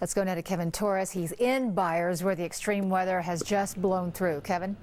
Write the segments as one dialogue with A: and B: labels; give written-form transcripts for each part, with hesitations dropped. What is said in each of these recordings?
A: Let's go now to Kevin Torres. He's in Byers where the extreme weather has just blown through. Kevin?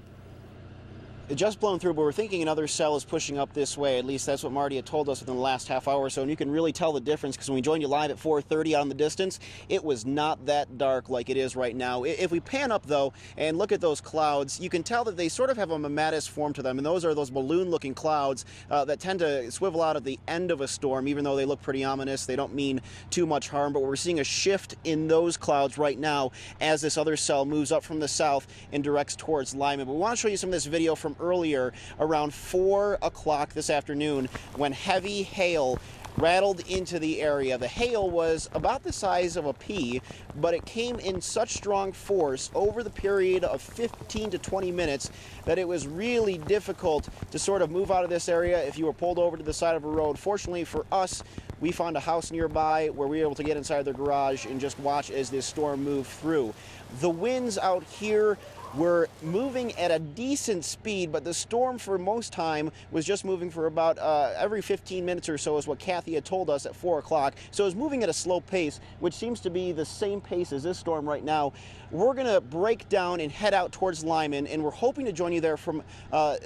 B: It just blown through, but we're thinking another cell is pushing up this way. At least that's what Marty had told us within the last half hour or so. And you can really tell the difference because when we joined you live at 4:30 out in the distance, it was not that dark like it is right now. If we pan up, though, and look at those clouds, you can tell that they sort of have a mammatus form to them. And those are those balloon-looking clouds that tend to swivel out at the end of a storm. Even though they look pretty ominous, they don't mean too much harm. But we're seeing a shift in those clouds right now as this other cell moves up from the south and directs towards Lyman. But we want to show you some of this video from earlier around 4 o'clock this afternoon when heavy hail rattled into the area. The hail was about the size of a pea, but it came in such strong force over the period of 15 to 20 minutes that it was really difficult to sort of move out of this area if you were pulled over to the side of a road. Fortunately for us, we found a house nearby where we were able to get inside their garage and just watch as this storm moved through. The winds out here were moving at a decent speed, but the storm for most time was just moving for about every 15 minutes or so is what Kathy had told us at 4 o'clock. So it was moving at a slow pace, which seems to be the same pace as this storm right now. We're going to break down and head out towards Lyman, and we're hoping to join you there from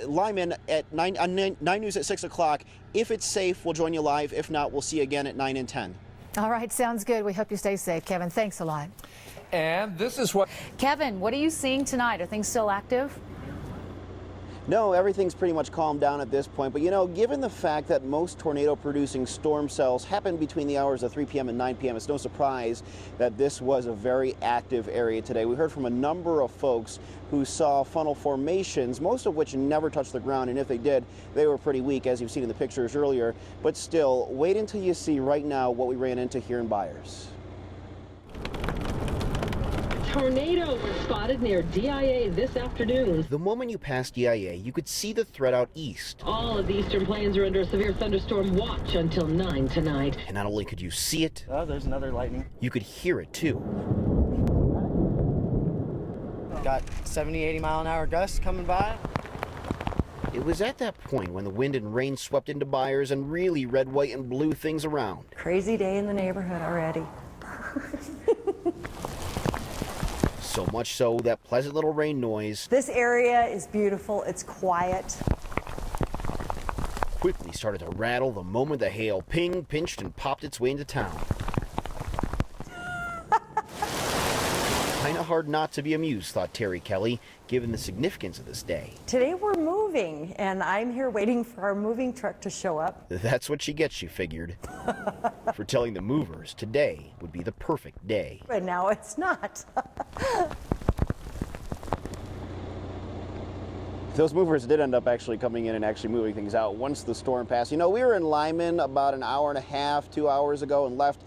B: Lyman at 9 News at 6 o'clock. If it's safe, we'll join you live. If not, we'll see you again at 9 and 10.
A: All right, sounds good. We hope you stay safe, Kevin. Thanks a lot.
C: And this is what...
A: Kevin, what are you seeing tonight? Are things still active?
B: No, everything's pretty much calmed down at this point. But, you know, given the fact that most tornado-producing storm cells happen between the hours of 3 p.m. and 9 p.m., it's no surprise that this was a very active area today. We heard from a number of folks who saw funnel formations, most of which never touched the ground, and if they did, they were pretty weak, as you've seen in the pictures earlier. But still, wait until you see right now what we ran into here in Byers.
D: Tornado was spotted near DIA this afternoon.
B: The moment you passed DIA, you could see the threat out east.
D: All of the eastern plains are under a severe thunderstorm watch until 9 tonight.
B: And not only could you see it,
E: oh, there's another lightning.
B: you could hear it too.
E: Got 70, 80 mile an hour gusts coming by.
B: It was at that point when the wind and rain swept into Byers and really red, white, and blue things around.
F: Crazy day in the neighborhood already.
B: So much so that pleasant little rain noise
F: This area is beautiful. It's quiet.
B: quickly started to rattle the moment the hail pinged, pinched, and popped its way into town. Kinda hard not to be amused, thought Terry Kelly, given the significance of this day.
F: Today we're moving, and I'm here waiting for our moving truck to show up.
B: That's what she gets, she figured. For telling the movers today would be the perfect day.
F: But now it's not.
B: Those movers did end up actually coming in and actually moving things out once the storm passed. You know, we were in Lyman about an hour and a half, 2 hours ago, and left,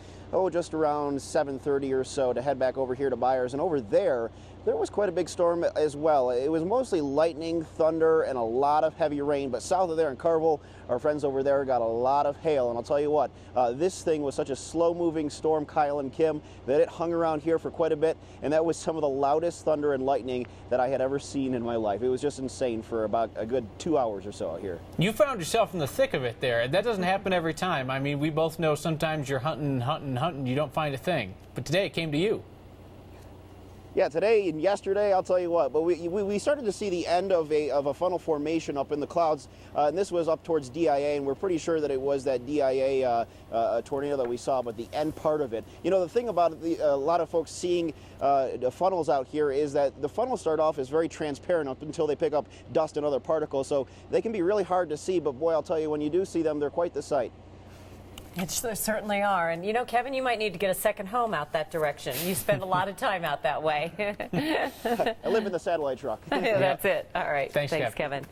B: just around 7:30 or so to head back over here to Byers. And over there was quite a big storm as well. It was mostly lightning, thunder, and a lot of heavy rain. But south of there in Carville, our friends over there got a lot of hail. And I'll tell you what, this thing was such a slow-moving storm, Kyle and Kim, that it hung around here for quite a bit. And that was some of the loudest thunder and lightning that I had ever seen in my life. It was just insane for about a good 2 hours or so out here.
C: You found yourself in the thick of it there. That doesn't happen every time. I mean, we both know sometimes you're hunting, you don't find a thing. But today it came to you.
B: Yeah, today and yesterday, I'll tell you what, but we started to see the end of a funnel formation up in the clouds, and this was up towards DIA, and we're pretty sure that it was that DIA tornado that we saw, but the end part of it. You know, the thing about a lot of folks seeing the funnels out here is that the funnels start off as very transparent up until they pick up dust and other particles, so they can be really hard to see, but boy, I'll tell you, when you do see them, they're quite the sight.
G: It certainly are. And, you know, Kevin, you might need to get a second home out that direction. You spend a lot of time out that way.
B: I live in the satellite truck.
G: That's it. All right.
C: Thanks,
G: Kevin.